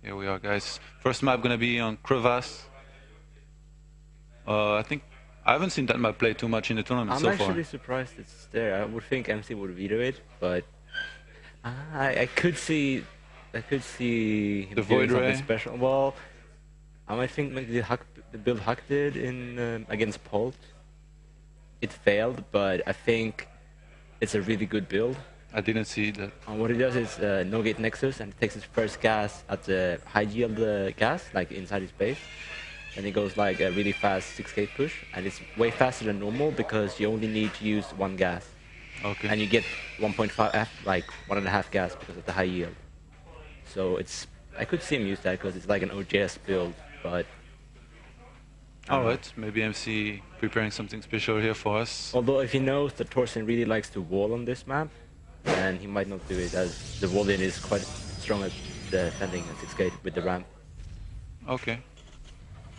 Here we are, guys. First map gonna be on Crevasse. I think I haven't seen that map play too much in the tournament so far. I'm actually surprised it's there. I would think MC would veto it, but I could see him The doing Void something Ray? special. Well, I might think maybe the build Huck did in against Polt. It failed, but I think it's a really good build. I didn't see that. What he does is no gate nexus and takes his first gas at the high yield gas, like inside his base. And he goes like a really fast 6 gate push, and it's way faster than normal because you only need to use one gas. Okay. And you get 1.5 F, like 1.5 gas because of the high yield. So I could see him use that because it's like an OGs build, but. Alright, maybe MC preparing something special here for us. Although if he knows that ThorZaIN really likes to wall on this map, then he might not do it, as the wall-in is quite strong at defending at 6 gate with the ramp. Okay.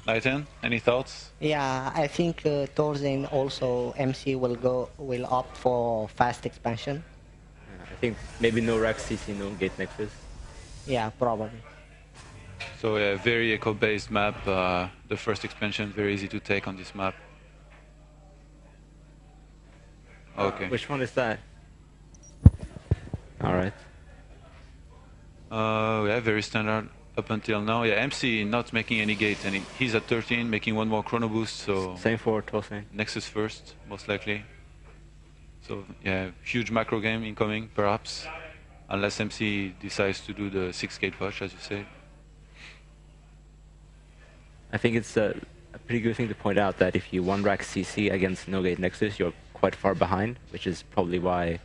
Lighten, any thoughts? Yeah, I think ThorZaIN also MC will opt for fast expansion. I think maybe no rack CC, no gate nexus. Yeah, probably. So yeah, very echo-based map. The first expansion, very easy to take on this map. Okay. Which one is that? Alright. Yeah, very standard up until now. Yeah, MC not making any gate, and he's at 13, making one more chrono boost, so... Same for ThorZaIN. Nexus first, most likely. So yeah, huge macro game incoming, perhaps. Unless MC decides to do the 6 gate push, as you say. I think it's a pretty good thing to point out that if you one rack CC against no gate nexus, you're quite far behind, which is probably why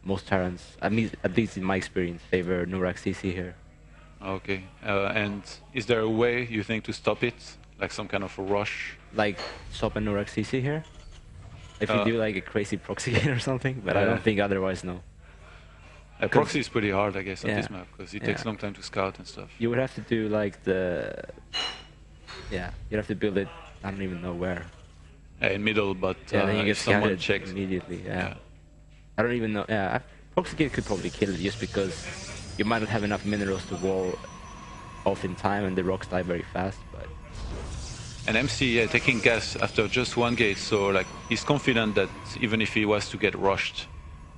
most Terrans, at least in my experience, favor no rack CC here. Okay, and is there a way you think to stop it, like some kind of a rush? Like stop a no rack CC here? If you do like a crazy proxy game or something, but I don't think otherwise, no. Proxy is pretty hard, I guess, on Yeah. this map, because it takes a long time to scout and stuff. You would have to do like you'd have to build it, I don't even know where. In middle, but Then you get if someone scattered checks... immediately, I don't even know, proxy gate could probably kill it just because you might not have enough minerals to wall off in time and the rocks die very fast, but... And MC, yeah, taking gas after just one gate, so like he's confident that even if he was to get rushed,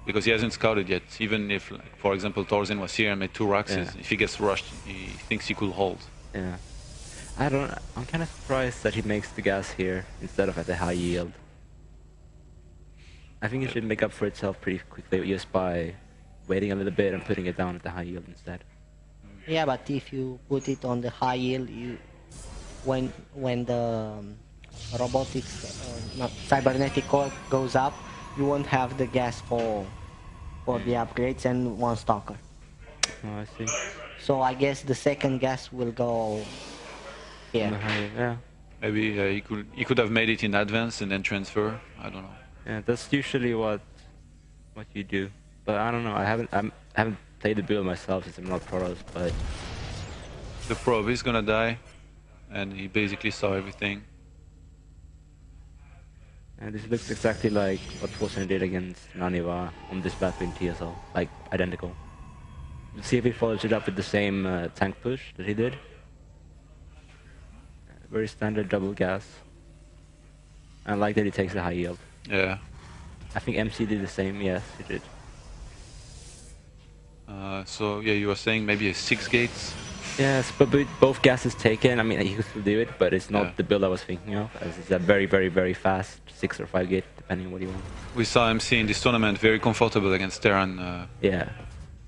because he hasn't scouted yet, even if, like, for example, ThorZaIN was here and made 2 racks, if he gets rushed, he thinks he could hold. Yeah. I'm kind of surprised that he makes the gas here instead of at the high yield. I think it should make up for itself pretty quickly just by waiting a little bit and putting it down at the high yield instead. Yeah, but if you put it on the high yield, when the robotics, not cybernetic core goes up, you won't have the gas for the upgrades and one stalker. Oh, I see. So I guess the second gas will go here. Yeah. Maybe he could have made it in advance and then transfer. I don't know. Yeah, that's usually what you do. But I don't know. I haven't played the build myself since I'm not Protoss, but The probe is gonna die, and he basically saw everything. and this looks exactly like what ThorZaIN did against Naniwa on this map in TSL, like identical. Let's see if he follows it up with the same tank push that he did. Very standard double gas. I like that he takes a high yield. Yeah. I think MC did the same. Yes, he did. So yeah, you were saying maybe a 6 gates. Yes, but with both gases taken, I mean, he could still do it, but it's not the build I was thinking of, as it's a very, very, very fast 6 or 5 gate, depending on what you want. We saw MC in this tournament very comfortable against Terran.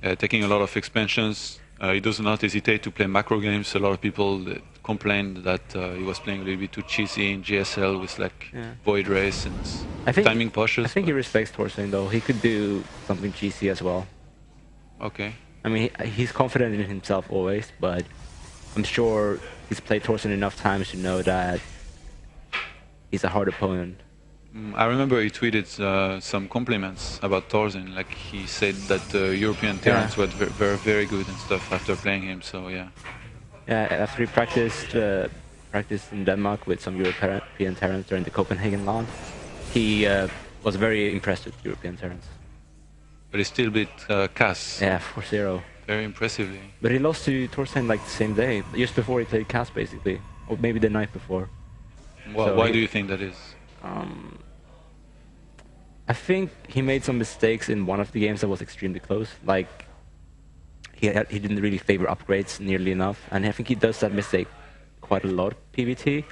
Taking a lot of expansions. He does not hesitate to play macro games. A lot of people complained that he was playing a little bit too cheesy in GSL with like Void Race and timing pushes. I think he respects ThorZaIN though. He could do something cheesy as well. Okay. I mean, he's confident in himself always, but I'm sure he's played ThorZaIN enough times to know that he's a hard opponent. I remember he tweeted some compliments about ThorZaIN. Like he said that European Terrans were very good and stuff after playing him. So yeah. Yeah, after he practiced in Denmark with some European Terrans during the Copenhagen LAN, he was very impressed with European Terrans. But he's still a bit Cass. Yeah, 4-0. very impressively. But he lost to ThorZaIN like the same day, just before he played Cast basically, or maybe the night before. Well, so why do you think that is? I think he made some mistakes in one of the games that was extremely close. Like he didn't really favor upgrades nearly enough, and I think he does that mistake quite a lot. PvT.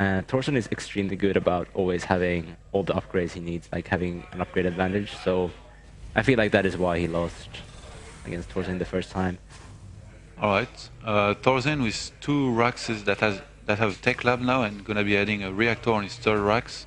ThorZaIN is extremely good about always having all the upgrades he needs, like having an upgrade advantage. So I feel like that is why he lost against ThorZaIN the first time. All right, ThorZaIN with 2 Raxes that have Tech Lab now and gonna be adding a reactor on his 3rd Rax.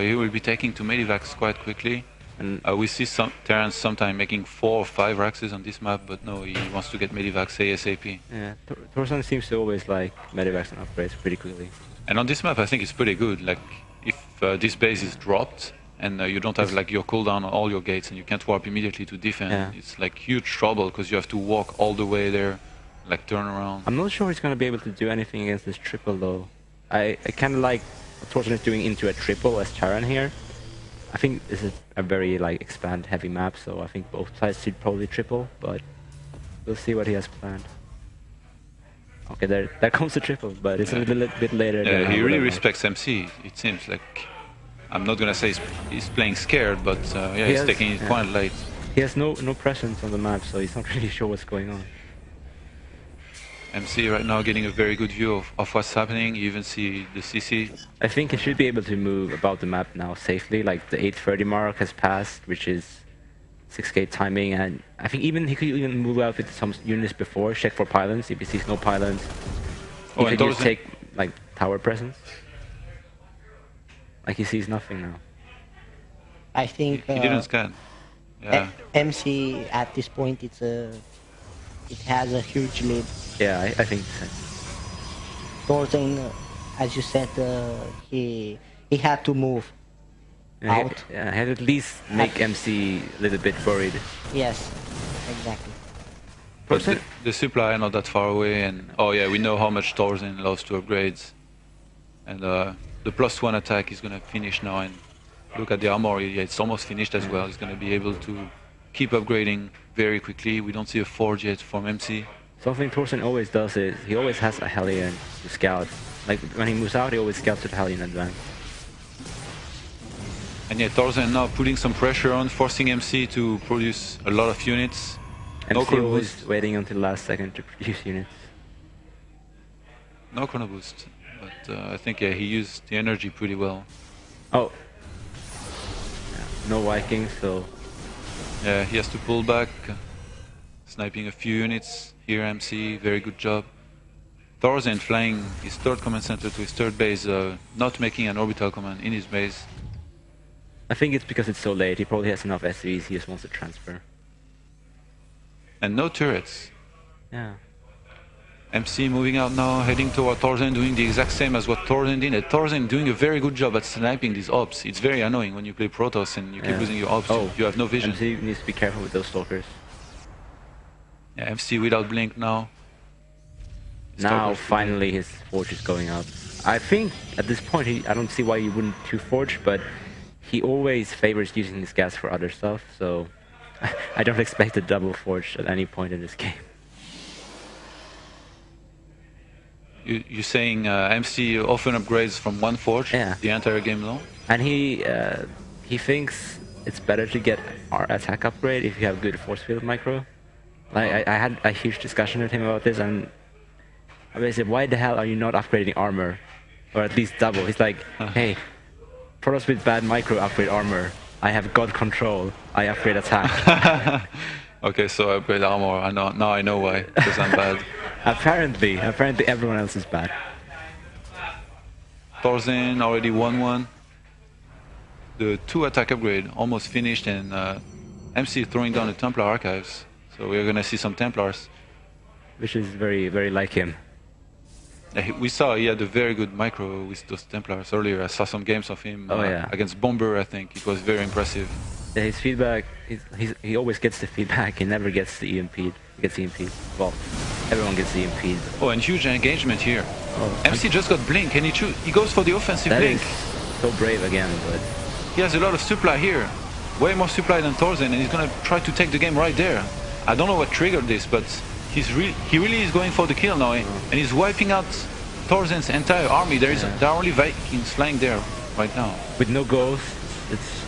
He will be taking to Medivacs quite quickly. And we see Terrence sometime making 4 or 5 Raxes on this map, but no, he wants to get Medivacs ASAP. Yeah, ThorZaIN seems to always like Medivacs and upgrades pretty quickly. And on this map, I think it's pretty good. Like, if this base is dropped and you don't have like your cooldown on all your gates and you can't warp immediately to defend, it's like huge trouble because you have to walk all the way there, like turn around. I'm not sure he's going to be able to do anything against this triple though. I kind of like what ThorZaIN is doing into a triple as Charon here. I think this is a very like expand heavy map, so I think both sides should probably triple, but we'll see what he has planned. Okay, there comes the triple, but it's a little bit later. Yeah, he really respects MC, it seems. Like, I'm not gonna say he's playing scared, but yeah, he's taking it quite late. He has no presence on the map, so he's not really sure what's going on. MC right now getting a very good view of what's happening. You even see the CC. I think he should be able to move about the map now safely. Like the 8:30 mark has passed, which is 6K timing, and I think he could even move out with some units before, check for pylons. If he sees no pylons, he could just take like tower presence. Like he sees nothing now. I think he didn't scan. Yeah. MC at this point it has a huge lead. Yeah, I think so. ThorZaIN, as you said, he had to move out. He had at least make MC a little bit worried. Yes, exactly. But the supply are not that far away, and oh yeah, we know how much ThorZaIN loves to upgrades. And the +1 attack is gonna finish now, and look at the armor, yeah, it's almost finished as well. He's gonna be able to keep upgrading very quickly. We don't see a forge yet from MC. Something ThorZaIN always does is he always has a Hellion to scout. Like when he moves out, he always scouts to the Hellion in advance. And yeah, ThorZaIN now putting some pressure on, forcing MC to produce a lot of units. MC always waiting until the last second to produce units. No chrono boost, but I think yeah, he used the energy pretty well. Oh, yeah, no Vikings, so yeah, he has to pull back, sniping a few units. Here MC, very good job. ThorZaIN flying his 3rd command center to his 3rd base, not making an orbital command in his base. I think it's because it's so late. He probably has enough SVs, he just wants to transfer. And no turrets. Yeah. MC moving out now, heading toward ThorZaIN, doing the exact same as what ThorZaIN did. And ThorZaIN doing a very good job at sniping these ops. It's very annoying when you play Protoss and you keep losing your ops. You have no vision. MC needs to be careful with those stalkers. Yeah, MC without blink now. Now finally his forge is going up. I think at this point I don't see why he wouldn't do forge, but he always favors using his gas for other stuff, so I don't expect a double forge at any point in this game. You're saying MC often upgrades from 1 forge the entire game long? And he thinks it's better to get our attack upgrade if you have good force field micro. Like I had a huge discussion with him about this, and I said, why the hell are you not upgrading armor? Or at least double. He's like, hey, Protoss with bad micro upgrade armor. I have God control. I upgrade attack. Okay, so I upgrade armor. Now I know why. Because I'm bad. Apparently everyone else is bad. ThorZaIN already won one. The 2 attack upgrade almost finished, and MC throwing down the Templar archives. So we're gonna see some Templars. Which is very, very like him. We saw he had a very good micro with those Templars earlier. I saw some games of him against Bomber, I think. It was very impressive. Yeah, his feedback, he always gets the feedback. He never gets the EMP'd. He gets EMP'd. Well, everyone gets the EMP'd. Oh, and huge engagement here. MC just got blink, and he goes for the offensive blink. So brave again, but he has a lot of supply here. Way more supply than ThorZaIN, and he's gonna try to take the game right there. I don't know what triggered this, but he really is going for the kill now, and he's wiping out ThorZaIN's entire army. There are only Vikings flying there right now. With no ghost, it's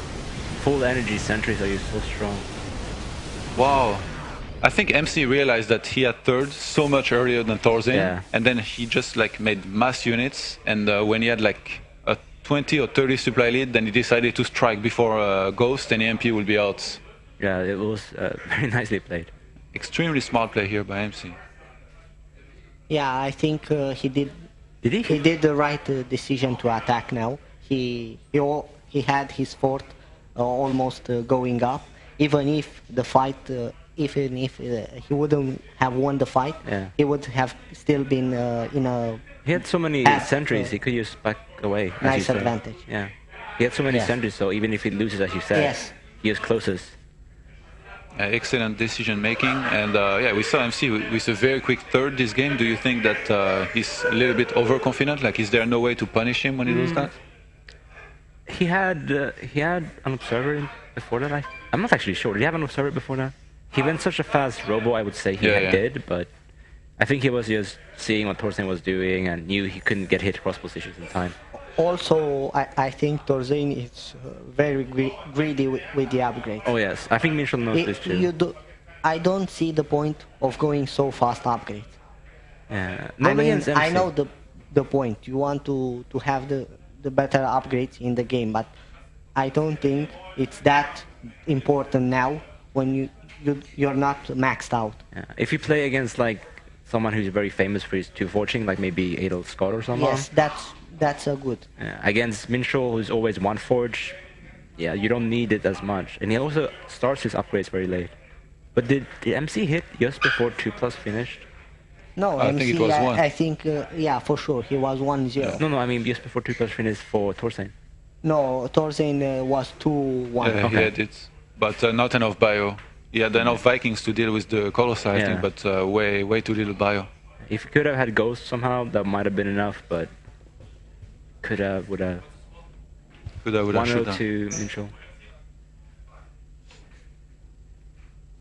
full energy sentries are so strong. Wow. I think MC realized that he had third so much earlier than ThorZaIN, and then he just like made mass units, and when he had like a 20 or 30 supply lead, then he decided to strike before Ghost and EMP will be out. Yeah, it was very nicely played. Extremely smart play here by MC. Yeah, I think he did. Did he? He did the right decision to attack now. He had his fort almost going up, even if the fight. Even if he wouldn't have won the fight, he would have still been in a... He had so many sentries, he could use back away. Nice advantage. Yeah. He had so many sentries, so even if he loses, as you said, he is closest. Excellent decision making, and yeah, we saw MC with a very quick third this game. Do you think that he's a little bit overconfident? Like, is there no way to punish him when he does that? He had an observer before that. I'm not actually sure. Did he have an observer before that? He went such a fast robo, I would say he did, but I think he was just seeing what ThorZaIN was doing and knew he couldn't get hit cross positions in time. Also, I think ThorZaIN is very greedy with the upgrade. Oh yes, I think Minshall knows this too. I don't see the point of going so fast upgrade. Yeah, I know the point. You want to have the better upgrades in the game, but I don't think it's that important now when you're not maxed out. Yeah. If you play against like someone who's very famous for his 2-forging, like maybe Adel Scott or someone. Yes, that's a good. Against Minshall, who's always 1-forge, yeah, you don't need it as much. And he also starts his upgrades very late. But did MC hit just before 2+ finished? No, I MC, think it was 1. I think, yeah, for sure, he was 1-0. Yeah. No, I mean just before 2+ finished for ThorZaIN. No, ThorZaIN was 2-1. Yeah, he had it, but not enough bio. He had enough Vikings to deal with the Colossi, I think, but way too little bio. If he could have had Ghost somehow, that might have been enough, but could have, would have. 1-0 to Minshall.